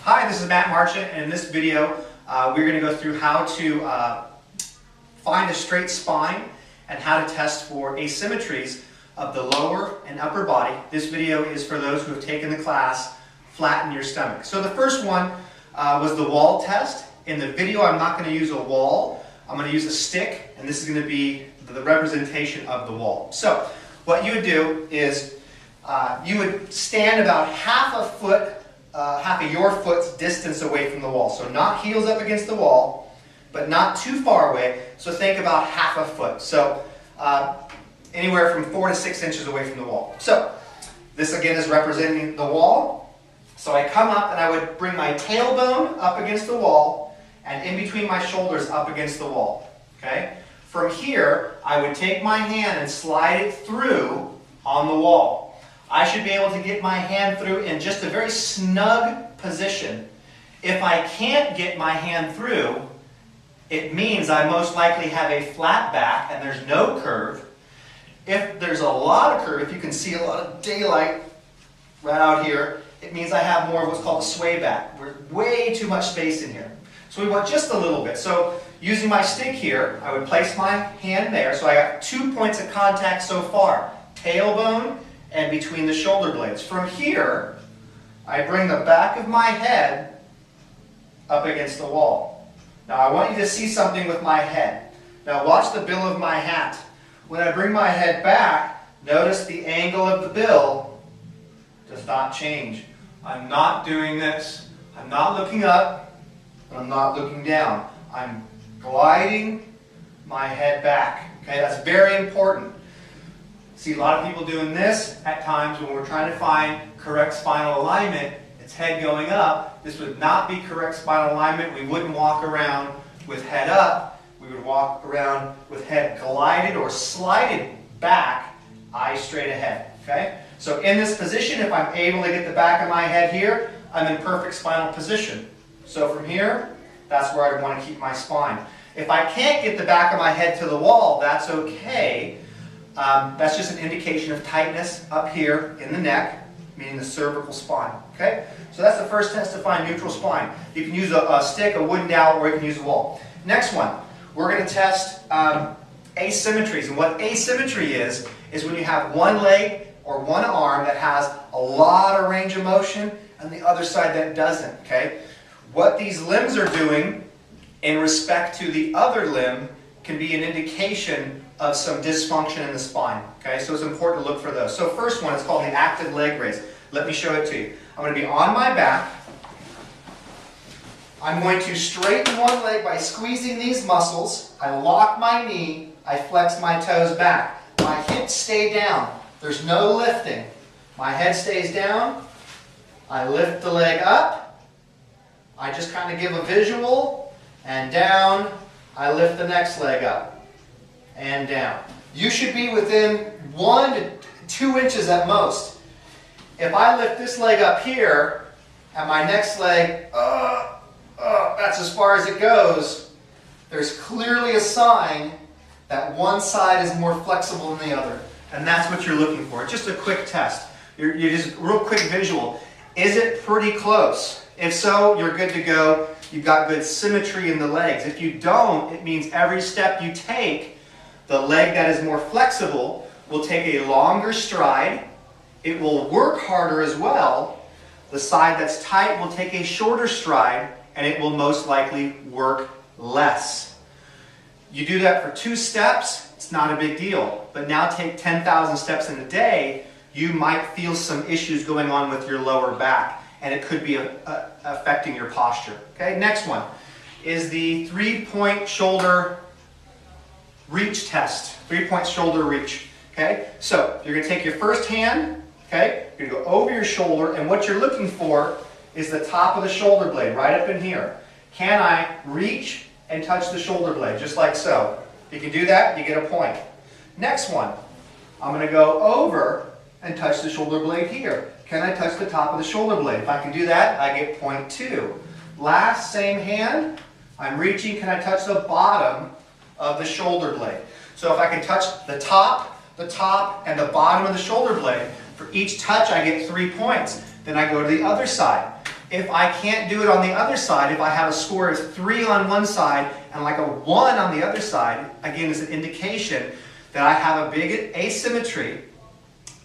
Hi, this is Matt Marchant, and in this video we're going to go through how to find a straight spine and how to test for asymmetries of the lower and upper body. This video is for those who have taken the class Flatten Your Stomach. So the first one was the wall test. In the video I'm not going to use a wall, I'm going to use a stick, and this is going to be the representation of the wall. So what you would do is you would stand about half of your foot's distance away from the wall. So not heels up against the wall, but not too far away. So think about half a foot. So anywhere from 4 to 6 inches away from the wall. So this again is representing the wall. So I come up and I would bring my tailbone up against the wall and in between my shoulders up against the wall. Okay? From here, I would take my hand and slide it through on the wall. I should be able to get my hand through in just a very snug position. If I can't get my hand through, it means I most likely have a flat back and there's no curve. If there's a lot of curve, if you can see a lot of daylight right out here, it means I have more of what's called a sway back. There's way too much space in here. So we want just a little bit. So using my stick here, I would place my hand there. So I got 2 points of contact so far. Tailbone and between the shoulder blades. From here, I bring the back of my head up against the wall. Now I want you to see something with my head. Now watch the bill of my hat. When I bring my head back, notice the angle of the bill does not change. I'm not doing this. I'm not looking up, and I'm not looking down. I'm gliding my head back. Okay, that's very important. See a lot of people doing this at times when we're trying to find correct spinal alignment. It's head going up. This would not be correct spinal alignment. We wouldn't walk around with head up. We would walk around with head glided or slided back, eyes straight ahead. Okay? So in this position, if I'm able to get the back of my head here, I'm in perfect spinal position. So from here, that's where I want to keep my spine. If I can't get the back of my head to the wall, that's okay. That's just an indication of tightness up here in the neck, meaning the cervical spine. Okay? So that's the first test to find neutral spine. You can use a stick, a wooden dowel, or you can use a wall. Next one, we're going to test asymmetries. And what asymmetry is when you have one leg or one arm that has a lot of range of motion and the other side that doesn't. Okay? What these limbs are doing in respect to the other limb can be an indication of some dysfunction in the spine. Okay, so it's important to look for those. So first one is called the active leg raise. Let me show it to you. I'm going to be on my back. I'm going to straighten one leg by squeezing these muscles. I lock my knee. I flex my toes back. My hips stay down. There's no lifting. My head stays down. I lift the leg up. I just kind of give a visual. And down. I lift the next leg up. And down. You should be within 1 to 2 inches at most. If I lift this leg up here, and my next leg, that's as far as it goes, there's clearly a sign that one side is more flexible than the other. And that's what you're looking for. It's just a quick test. You're just real quick visual. Is it pretty close? If so, you're good to go. You've got good symmetry in the legs. If you don't, it means every step you take, the leg that is more flexible will take a longer stride. It will work harder as well. The side that's tight will take a shorter stride, and it will most likely work less. You do that for 2 steps, it's not a big deal. But now take 10,000 steps in a day, you might feel some issues going on with your lower back, and it could be affecting your posture. Okay, next one is the 3-point shoulder reach test. 3-point shoulder reach. Okay? So you're going to take your first hand, okay? You're going to go over your shoulder, and what you're looking for is the top of the shoulder blade, right up in here. Can I reach and touch the shoulder blade, just like so? If you can do that, you get a point. Next one, I'm going to go over and touch the shoulder blade here. Can I touch the top of the shoulder blade? If I can do that, I get point 2. Last, same hand, I'm reaching, can I touch the bottom of the shoulder blade? So if I can touch the top, and the bottom of the shoulder blade, for each touch I get 3 points. Then I go to the other side. If I can't do it on the other side, if I have a score of 3 on one side and like a 1 on the other side, again, it's an indication that I have a big asymmetry.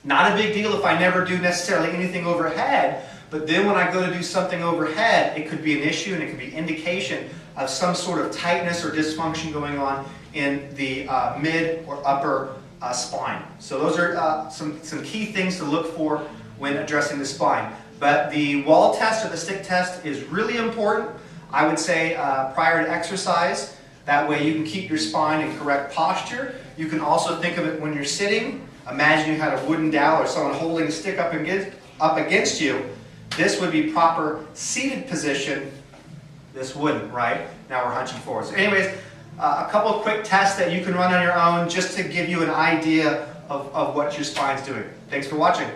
Not a big deal if I never do necessarily anything overhead, but then when I go to do something overhead, it could be an issue and it could be indication of some sort of tightness or dysfunction going on in the mid or upper spine. So those are some key things to look for when addressing the spine. But the wall test or the stick test is really important. I would say prior to exercise. That way you can keep your spine in correct posture. You can also think of it when you're sitting. Imagine you had a wooden dowel or someone holding a stick up against you. This would be proper seated position. This wouldn't, right? Now we're hunching forward. So anyways, a couple of quick tests that you can run on your own just to give you an idea of what your spine's doing. Thanks for watching.